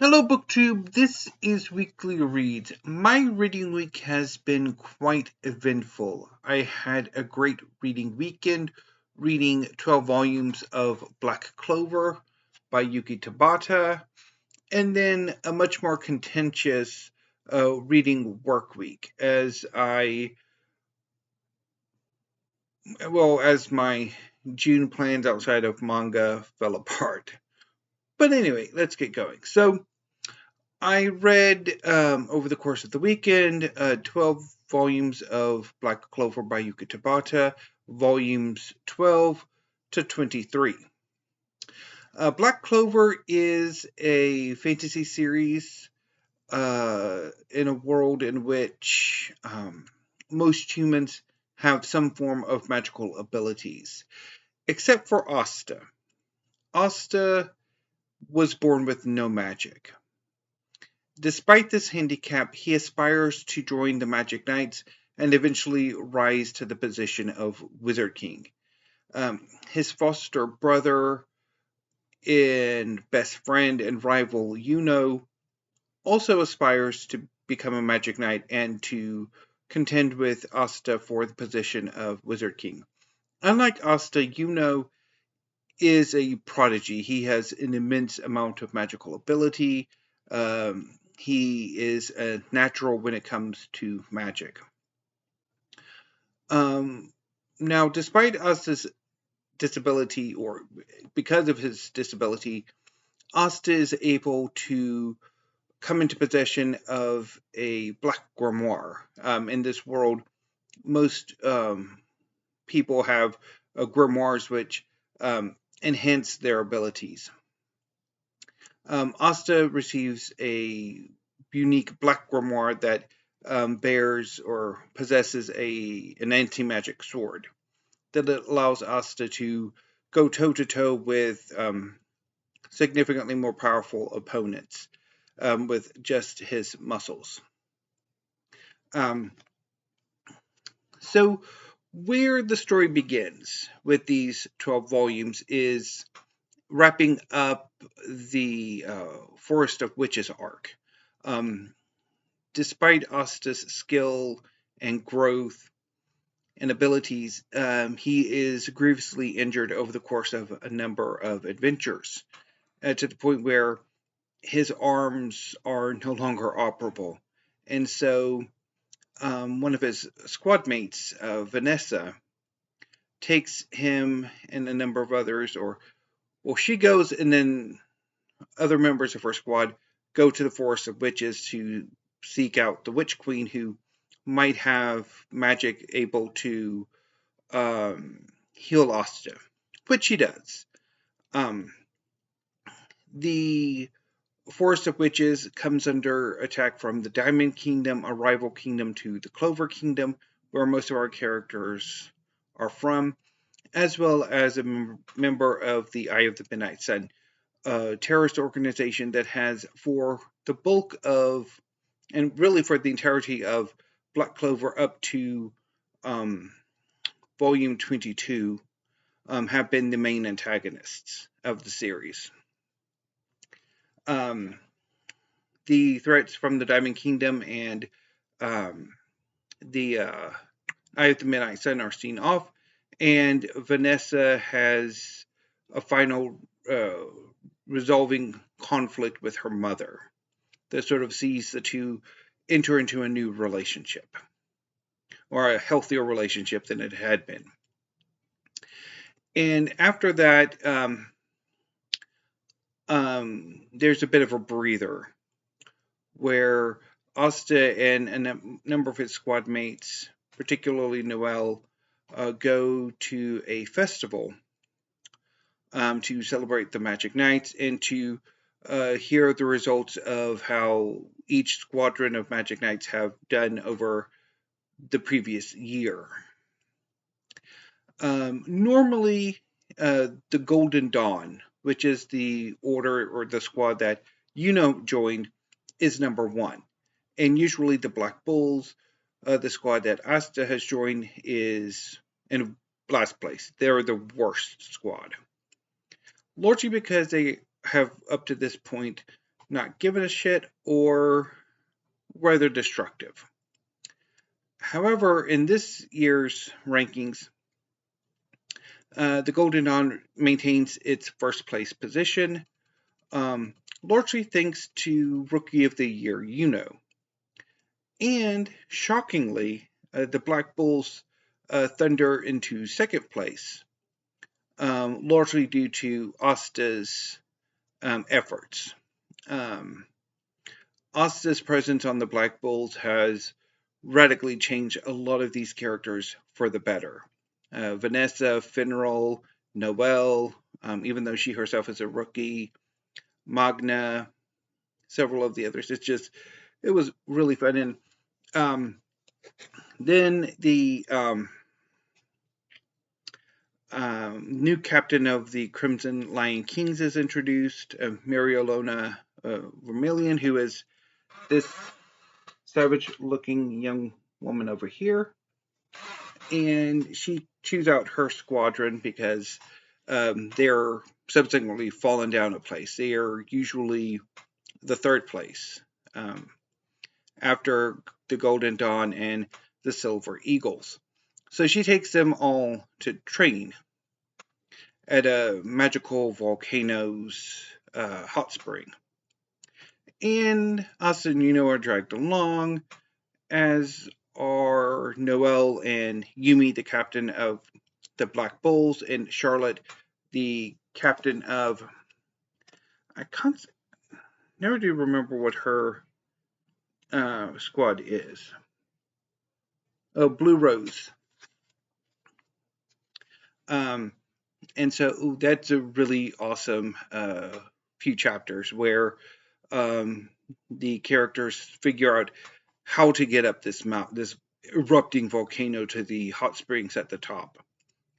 Hello, BookTube. This is Weekly Reads. My reading week has been quite eventful. I had a great reading weekend, reading 12 volumes of Black Clover by Yuki Tabata, and then a much more contentious reading work week as as my June plans outside of manga fell apart. But anyway, let's get going. So, I read over the course of the weekend 12 volumes of Black Clover by Yuki Tabata, volumes 12 to 23. Black Clover is a fantasy series in a world in which most humans have some form of magical abilities, except for Asta. Asta was born with no magic. Despite this handicap, he aspires to join the Magic Knights and eventually rise to the position of Wizard King. His foster brother and best friend and rival, Yuno, also aspires to become a Magic Knight and to contend with Asta for the position of Wizard King. Unlike Asta, Yuno is a prodigy. He has an immense amount of magical ability. He is a natural when it comes to magic. Now, despite Asta's disability, or because of his disability, Asta is able to come into possession of a black grimoire. In this world, most people have grimoires which enhance their abilities. Asta receives a unique black grimoire that bears or possesses an anti-magic sword that allows Asta to go toe-to-toe with significantly more powerful opponents with just his muscles. So where the story begins with these 12 volumes is wrapping up the Forest of Witches arc. Despite Asta's skill and growth and abilities, he is grievously injured over the course of a number of adventures, to the point where his arms are no longer operable. And so one of his squad mates, Vanessa, takes him and a number of others, she goes, and then other members of her squad go to the Forest of Witches to seek out the Witch Queen, who might have magic able to heal Asta, which she does. The Forest of Witches comes under attack from the Diamond Kingdom, a rival kingdom to the Clover Kingdom, where most of our characters are from, as well as a member of the Eye of the Midnight Sun, a terrorist organization that has, for the bulk of, and really for the entirety of Black Clover up to volume 22, have been the main antagonists of the series. The threats from the Diamond Kingdom and the Eye of the Midnight Sun are seen off, and Vanessa has a final resolving conflict with her mother that sort of sees the two enter into a new relationship, or a healthier relationship than it had been. And after that, there's a bit of a breather where Asta and a number of his squad mates, particularly Noel, go to a festival to celebrate the Magic Knights and to hear the results of how each squadron of Magic Knights have done over the previous year. Normally, the Golden Dawn, which is the order or the squad that joined, is number one. And usually the Black Bulls, the squad that Asta has joined, is in last place. They're the worst squad. Largely because they have, up to this point, not giving a shit or rather destructive. However, in this year's rankings, the Golden Dawn maintains its first place position, largely thanks to Rookie of the Year Yuno. And shockingly, the Black Bulls thunder into second place, largely due to Asta's efforts. Asta's presence on the Black Bulls has radically changed a lot of these characters for the better. Vanessa, Finral, Noelle, even though she herself is a rookie, Magna, several of the others. It was really fun. And then the new captain of the Crimson Lion Kings is introduced, Mariolona Vermilion, who is this savage-looking young woman over here. And she chews out her squadron because they're subsequently fallen down a place. They are usually the third place after the Golden Dawn and the Silver Eagles. So she takes them all to train at a magical volcano's hot spring. And us and Yuno are dragged along, as are Noelle and Yumi, the captain of the Black Bulls, and Charlotte, the captain of... I never do remember what her squad is. Oh, Blue Rose. And so that's a really awesome few chapters where the characters figure out how to get up this mountain, this erupting volcano, to the hot springs at the top.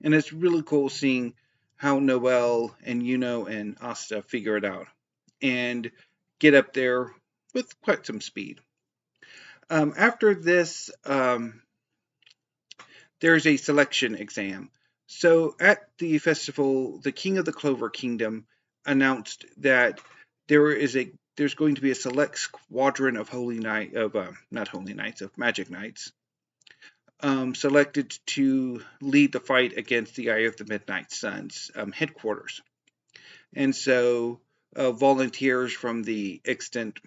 And it's really cool seeing how Noelle and Yuno and Asta figure it out and get up there with quite some speed. After this, there's a selection exam. So at the festival, the King of the Clover Kingdom announced that there's going to be a select squadron of Magic Knights, selected to lead the fight against the Eye of the Midnight Sun's headquarters. And so volunteers from the extant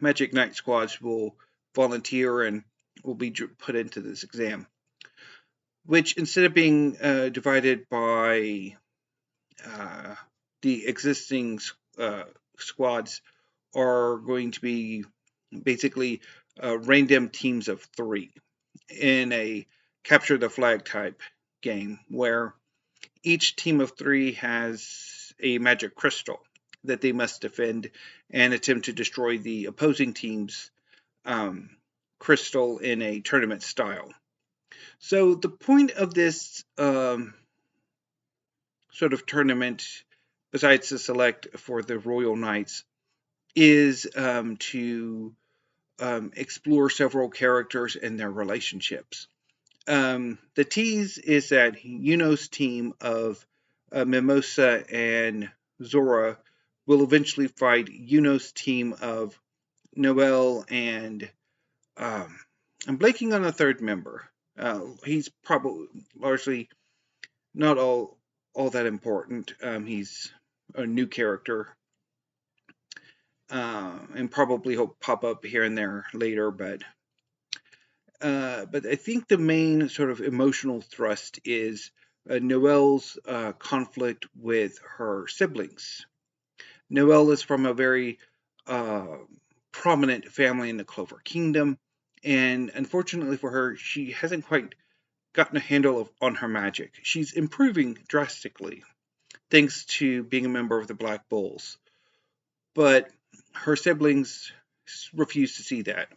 Magic Knight squads will volunteer and will be put into this exam, which, instead of being divided by the existing squads, are going to be basically random teams of 3 in a capture the flag type game, where each team of 3 has a magic crystal that they must defend and attempt to destroy the opposing team's crystal in a tournament style. So the point of this sort of tournament, besides to select for the Royal Knights, is to explore several characters and their relationships. The tease is that Yuno's team of Mimosa and Zora will eventually fight Yuno's team of Noelle and I'm blanking on a third member. He's probably largely not all that important. He's a new character, and probably he'll pop up here and there later. But I think the main sort of emotional thrust is Noelle's conflict with her siblings. Noelle is from a very prominent family in the Clover Kingdom, and unfortunately for her, she hasn't quite gotten a handle on her magic. She's improving drastically, thanks to being a member of the Black Bulls. But her siblings refuse to see that.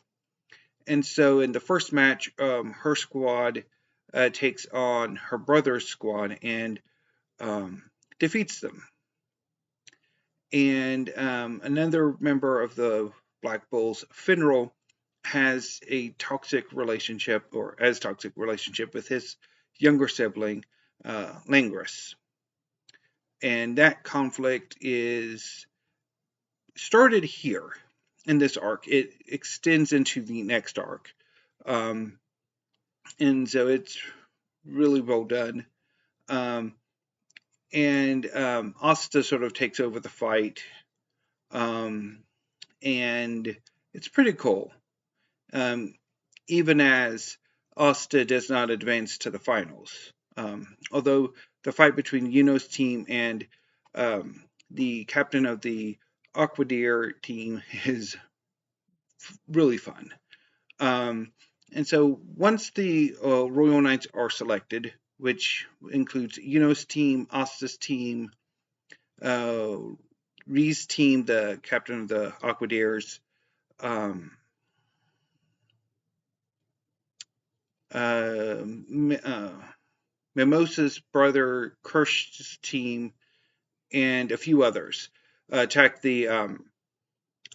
And so in the first match, her squad takes on her brother's squad and defeats them. And another member of the Black Bulls, Finral, has a toxic relationship with his younger sibling, Langris. And that conflict is started here in this arc. It extends into the next arc. Um, and so it's really well done. Um, and Asta sort of takes over the fight. And it's pretty cool. Even as Asta does not advance to the finals. Although the fight between Yuno's team and the captain of the Aquadeer team is really fun. And so once the Royal Knights are selected, which includes Yuno's team, Asta's team, uh, Ree's team, the captain of the Aquadeers, um, uh, Mimosa's brother Kirsch's team, and a few others attack the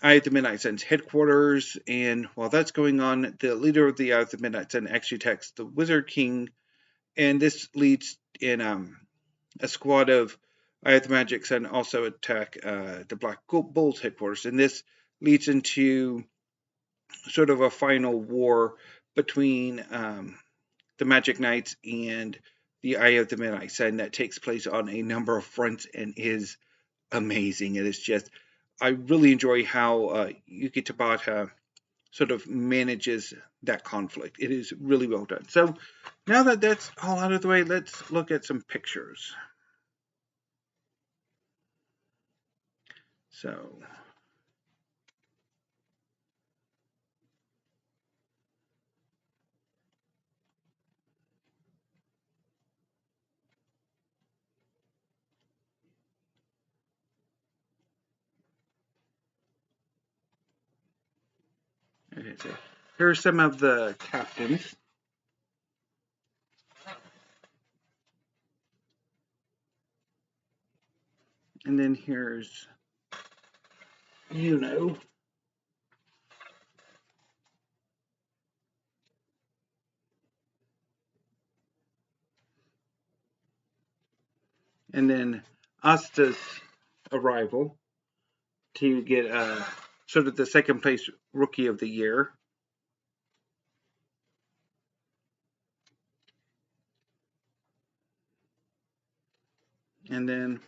Eye of the Midnight Sun's headquarters. And while that's going on, the leader of the Eye of the Midnight Sun actually attacks the Wizard King, and this leads in a squad of Eye of the Magic Sun also attack the Black Bull's headquarters, and this leads into sort of a final war between the Magic Knights and the Eye of the Midnight Sun that takes place on a number of fronts and is amazing. It is just, I really enjoy how Yuki Tabata sort of manages that conflict. It is really well done. So now that that's all out of the way, let's look at some pictures. So okay, so here are some of the captains. And then here's Yuno. And then Asta's arrival to get sort of the second place rookie of the year. And then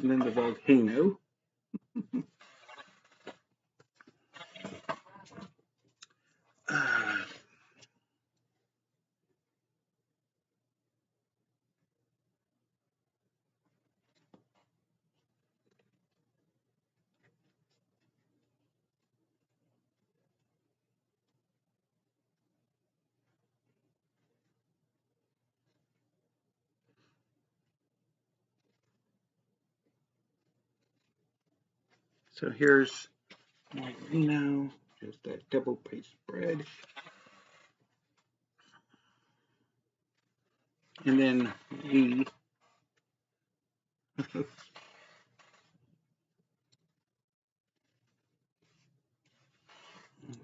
the volcano. So here's my Reno, just that double paste bread. And then we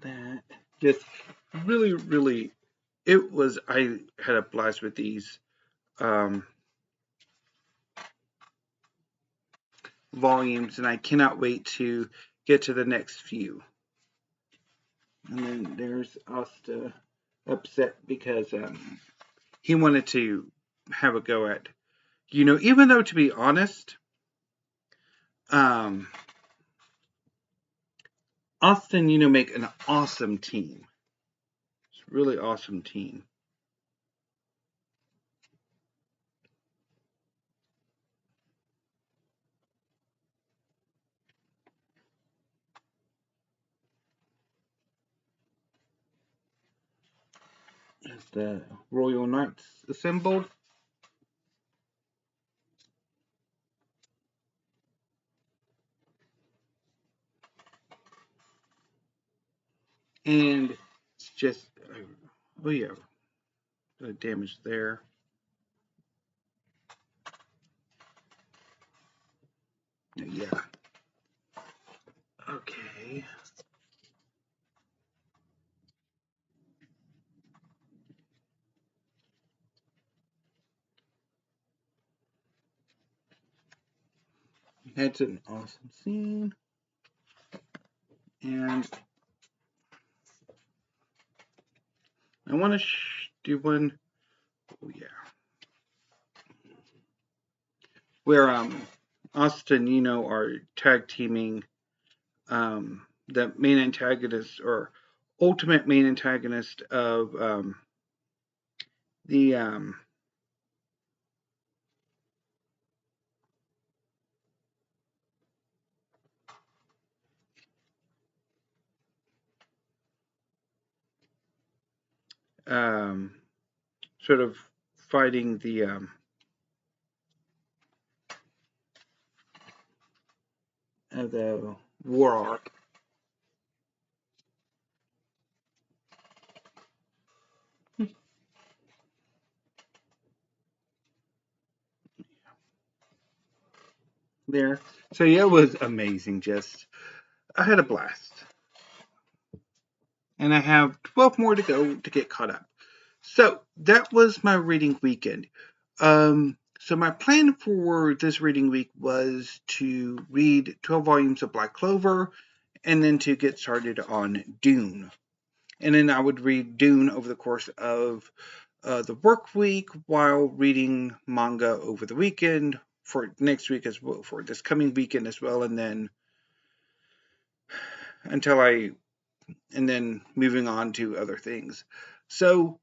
that just really it was, I had a blast with these volumes, and I cannot wait to get to the next few. And then there's Asta upset because he wanted to have a go at, even though, to be honest, Austin, make an awesome team. It's a really awesome team. As the Royal Knights assembled. And it's just Oh yeah, the damage there. Yeah. Okay. That's an awesome scene. And I want to do one. Oh yeah, where Asta and Nino are tag teaming the main antagonist or ultimate main antagonist of the um, sort of fighting the war arc. There. So yeah, it was amazing. Just I had a blast, and I have 12 more to go to get caught up. So that was my reading weekend. So my plan for this reading week was to read 12 volumes of Black Clover, and then to get started on Dune. And then I would read Dune over the course of the work week while reading manga over the weekend for next week as well, for this coming weekend as well, and then until I and then moving on to other things. So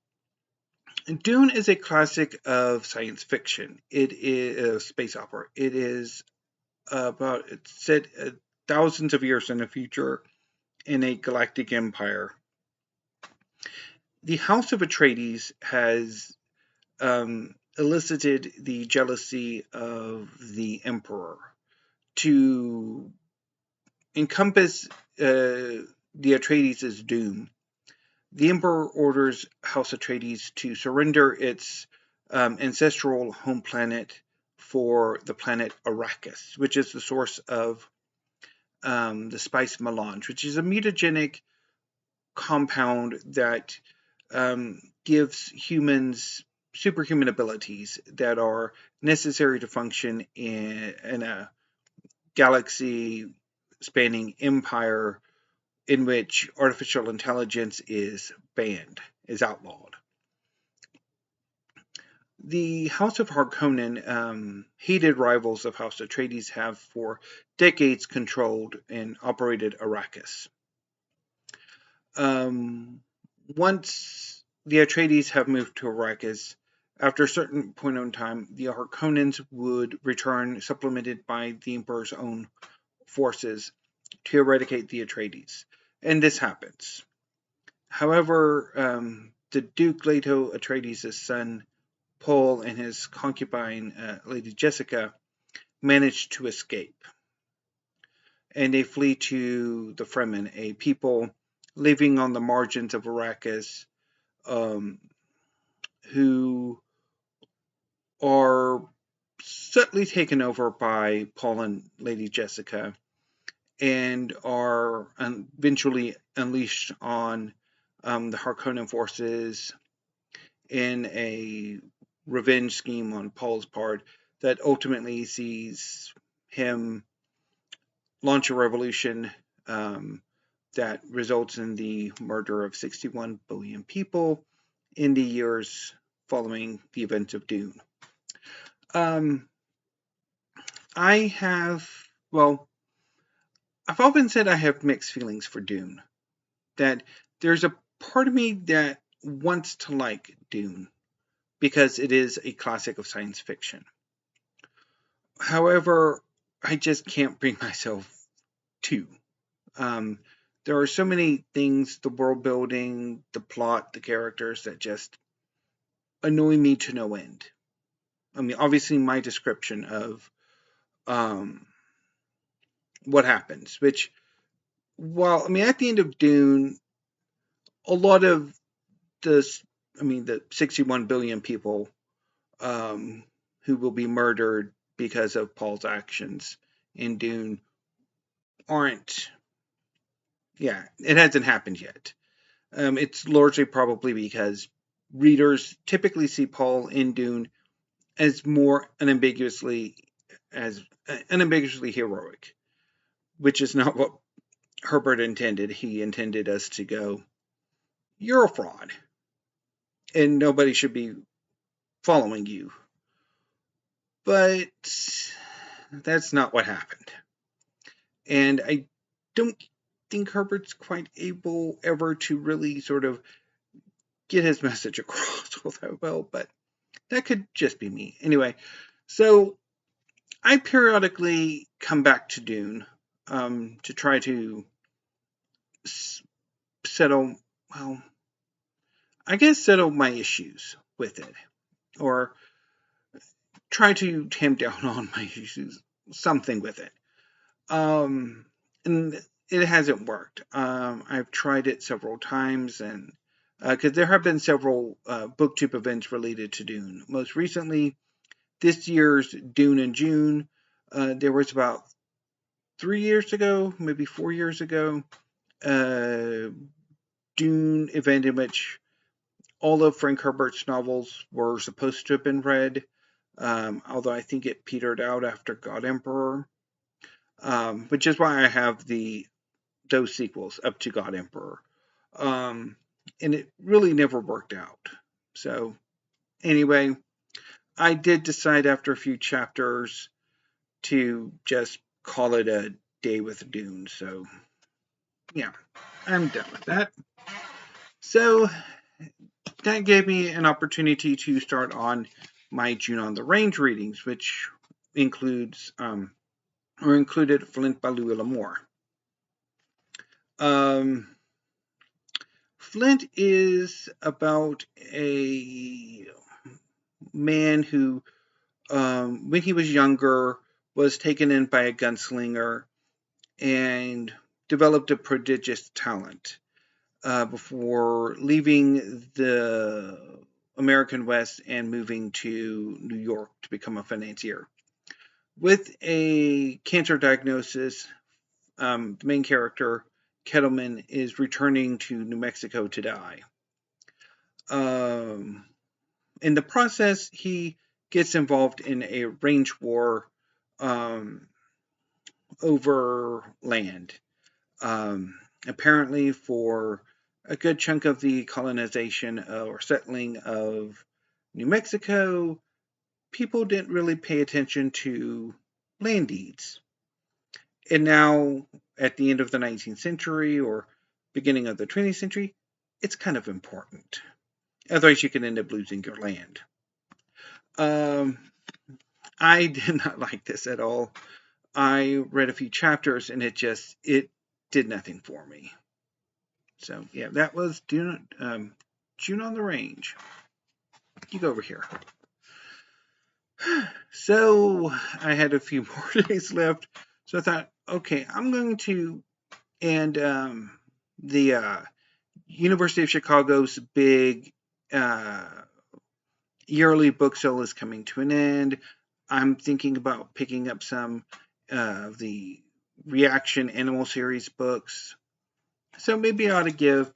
Dune is a classic of science fiction. It is a space opera. It is it's set thousands of years in the future in a galactic empire. The House of Atreides has elicited the jealousy of the emperor to encompass the Atreides' doom. The emperor orders House Atreides to surrender its ancestral home planet for the planet Arrakis, which is the source of the spice melange, which is a mutagenic compound that gives humans superhuman abilities that are necessary to function in a galaxy spanning empire in which artificial intelligence is banned, is outlawed. The House of Harkonnen, hated rivals of House Atreides, have for decades controlled and operated Arrakis. Once the Atreides have moved to Arrakis, after a certain point in time, the Harkonnens would return, supplemented by the Emperor's own forces, to eradicate the Atreides. And this happens. However, the Duke Leto Atreides' son, Paul, and his concubine, Lady Jessica, manage to escape. And they flee to the Fremen, a people living on the margins of Arrakis, who are subtly taken over by Paul and Lady Jessica and are eventually unleashed on the Harkonnen forces in a revenge scheme on Paul's part that ultimately sees him launch a revolution that results in the murder of 61 billion people in the years following the events of Dune. I have, well, I've often said I have mixed feelings for Dune. That there's a part of me that wants to like Dune because it is a classic of science fiction. However, I just can't bring myself to. There are so many things, the world building, the plot, the characters, that just annoy me to no end. I mean, obviously, my description of what happens, which, well, I mean, at the end of Dune, a lot of the the 61 billion people who will be murdered because of Paul's actions in Dune aren't, it hasn't happened yet. It's largely probably because readers typically see Paul in Dune as more unambiguously heroic, which is not what Herbert intended. He intended us to go, you're a fraud, and nobody should be following you. But that's not what happened. And I don't think Herbert's quite able ever to really sort of get his message across all that well, but that could just be me. Anyway, so I periodically come back to Dune to try to settle my issues with it, or try to tamp down on my issues, something with it. And it hasn't worked. I've tried it several times, and because there have been several booktube events related to Dune. Most recently, this year's Dune in June. There was about 3 years ago, maybe 4 years ago, Dune event in which all of Frank Herbert's novels were supposed to have been read, although I think it petered out after God Emperor, which is why I have those sequels up to God Emperor. And it really never worked out. So anyway, I did decide after a few chapters to just call it a day with Dune. So yeah, I'm done with that. So that gave me an opportunity to start on my June on the Range readings, which included Flint by Llwellyn-Jones. Flint is about a man who, when he was younger, was taken in by a gunslinger and developed a prodigious talent before leaving the American West and moving to New York to become a financier. With a cancer diagnosis, the main character, Kettleman, is returning to New Mexico to die. In the process, he gets involved in a range war over land. Apparently, for a good chunk of the colonization or settling of New Mexico, people didn't really pay attention to land deeds. And now, at the end of the 19th century or beginning of the 20th century, it's kind of important. Otherwise, you can end up losing your land. I did not like this at all. I read a few chapters and it did nothing for me. So yeah, that was June on the Range. You go over here. So I had a few more days left, so I thought, okay, I'm going to, and the University of Chicago's big yearly book sale is coming to an end. I'm thinking about picking up some of the Reaction Animal Series books. So maybe I ought to give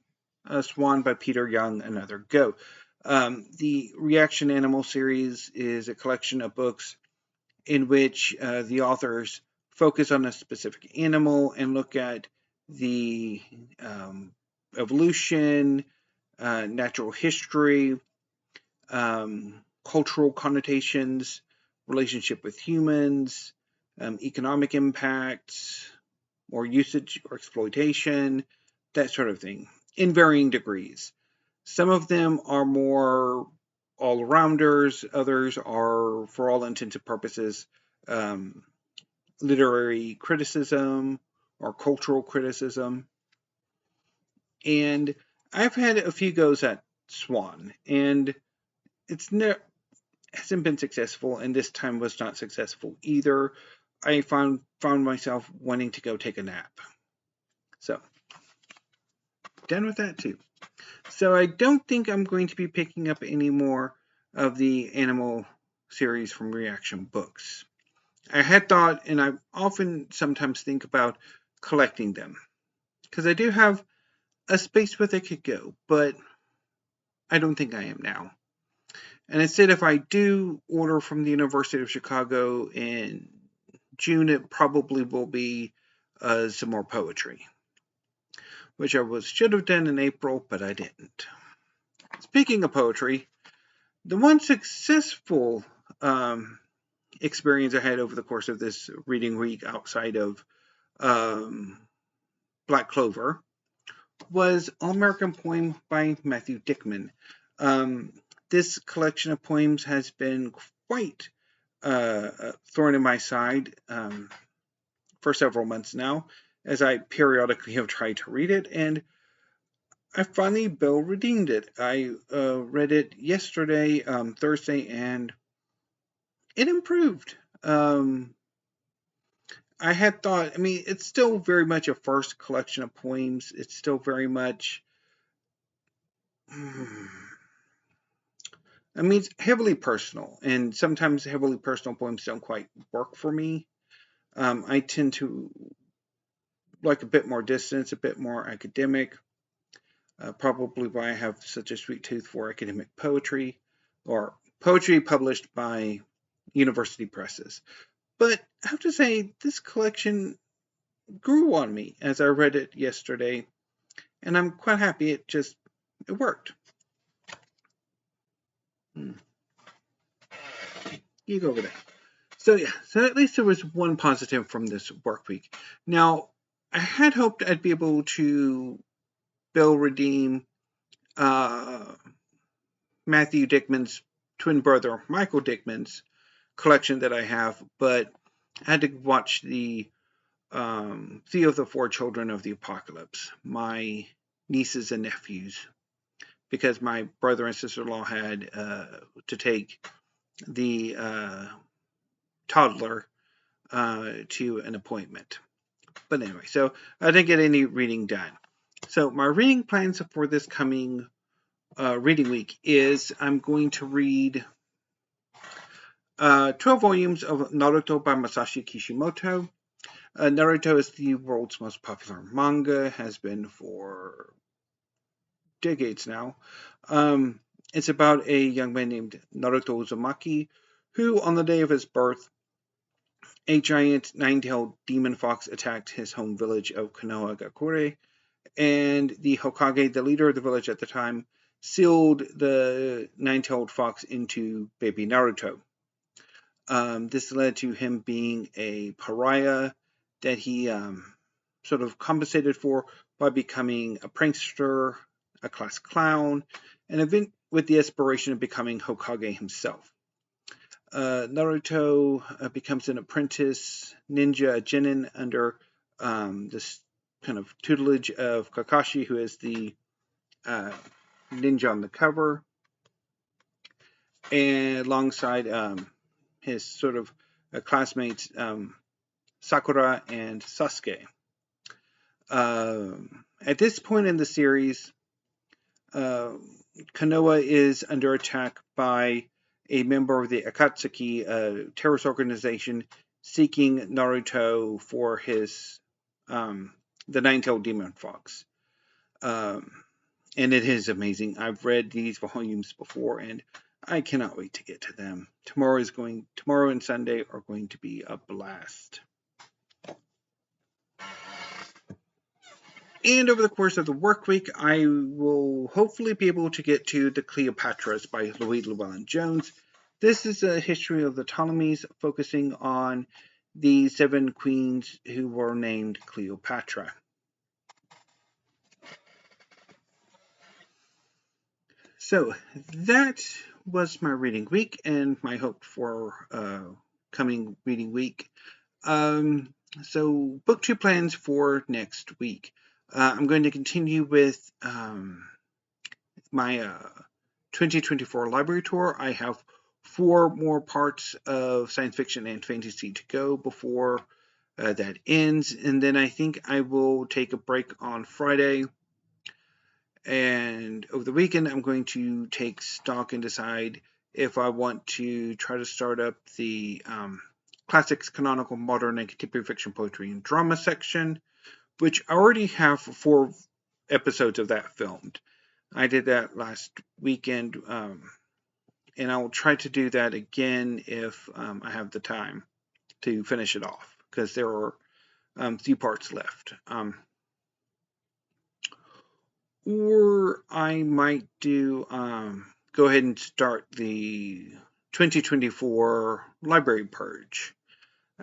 Swan by Peter Young another go. The Reaction Animal Series is a collection of books in which the authors focus on a specific animal and look at the evolution, natural history, cultural connotations, relationship with humans, economic impacts, or usage or exploitation, that sort of thing, in varying degrees. Some of them are more all-rounders, others are, for all intents and purposes, literary criticism or cultural criticism. And I've had a few goes at Swan, and hasn't been successful, and this time was not successful either. I found myself wanting to go take a nap. So, done with that too. So I don't think I'm going to be picking up any more of the animal series from Reaction Books. I had thought, and I often sometimes think about collecting them, because I do have a space where they could go, but I don't think I am now. And instead, if I do order from the University of Chicago in June, it probably will be some more poetry, which should have done in April, but I didn't. Speaking of poetry, the one successful experience I had over the course of this reading week outside of um, Black Clover was All American Poem by Matthew Dickman. Um, this collection of poems has been quite thorn in my side for several months now, as I periodically have tried to read it, and I finally redeemed it. I read it yesterday, Thursday, and it improved. I had thought, I mean, it's still very much a first collection of poems. It's still very much, I mean, it's heavily personal, and sometimes heavily personal poems don't quite work for me. I tend to like a bit more distance, a bit more academic. Probably why I have such a sweet tooth for academic poetry, or poetry published by university presses. But I have to say, this collection grew on me as I read it yesterday, and I'm quite happy it worked. You go over there. So yeah, so at least there was one positive from this work week. Now, I had hoped I'd be able to redeem Matthew Dickman's twin brother, Michael Dickman's collection that I have, but I had to watch the Theo of the Four Children of the Apocalypse, my nieces and nephews, because my brother and sister-in-law had to take the toddler to an appointment. But anyway, so I didn't get any reading done. So my reading plans for this coming reading week is I'm going to read 12 volumes of Naruto by Masashi Kishimoto. Naruto is the world's most popular manga, has been for decades now. It's about a young man named Naruto Uzumaki, who, on the day of his birth, a giant nine-tailed demon fox attacked his home village of Konohagakure, and the Hokage, the leader of the village at the time, sealed the nine-tailed fox into baby Naruto. This led to him being a pariah that he sort of compensated for by becoming a prankster, a class clown, and event with the aspiration of becoming Hokage himself. Naruto becomes an apprentice ninja genin under this kind of tutelage of Kakashi, who is the ninja on the cover, and alongside his sort of classmates Sakura and Sasuke. At this point in the series, Konoha is under attack by a member of the Akatsuki, a terrorist organization seeking Naruto for his the nine-tailed demon fox. And it is amazing. I've read these volumes before, and I cannot wait to get to them. Tomorrow and Sunday are going to be a blast. And over the course of the work week, I will hopefully be able to get to the Cleopatras by Llwellyn-Jones. This is a history of the Ptolemies, focusing on the 7 queens who were named Cleopatra. So that was my reading week and my hope for coming reading week. So book 2 plans for next week. I'm going to continue with my 2024 library tour. I have 4 more parts of science fiction and fantasy to go before that ends, and then I think I will take a break on Friday And over the weekend, I'm going to take stock and decide if I want to try to start up the classics, canonical, modern, and contemporary fiction, poetry, and drama section, which I already have 4 episodes of that filmed. I did that last weekend, and I will try to do that again if I have the time to finish it off, because there are a few parts left. Or I might do go ahead and start the 2024 library purge,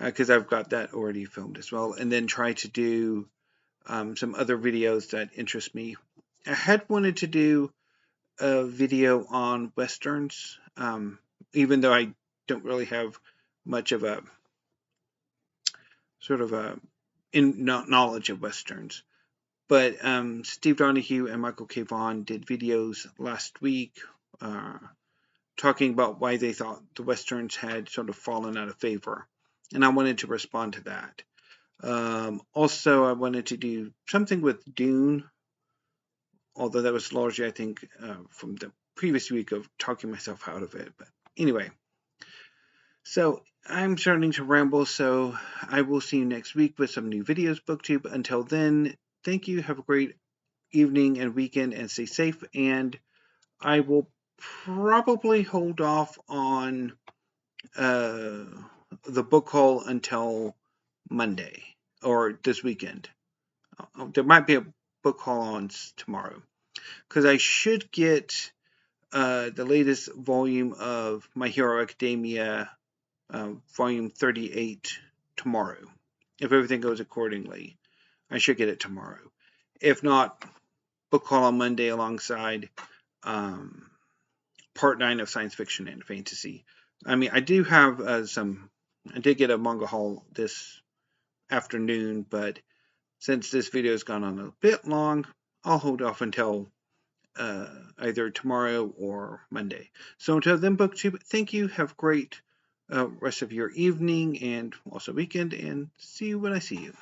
because I've got that already filmed as well, and then try to do some other videos that interest me. I had wanted to do a video on westerns, even though I don't really have much of a sort of a knowledge of westerns. But Steve Donahue and Michael K. Vaughan did videos last week talking about why they thought the westerns had sort of fallen out of favor, and I wanted to respond to that. Also, I wanted to do something with Dune, although that was largely, I think, from the previous week of talking myself out of it. But anyway, so I'm starting to ramble, so I will see you next week with some new videos, BookTube. Until then, thank you. Have a great evening and weekend, and stay safe. And I will probably hold off on the book haul until Monday or this weekend. There might be a book haul on tomorrow, because I should get the latest volume of My Hero Academia, volume 38, tomorrow. If everything goes accordingly, I should get it tomorrow. If not, book haul on Monday alongside part 9 of science fiction and fantasy. I mean, I do have I did get a manga haul this afternoon, but since this video has gone on a bit long, I'll hold off until either tomorrow or Monday. So until then, BookTube, thank you. Have a great rest of your evening and also weekend, and see you when I see you.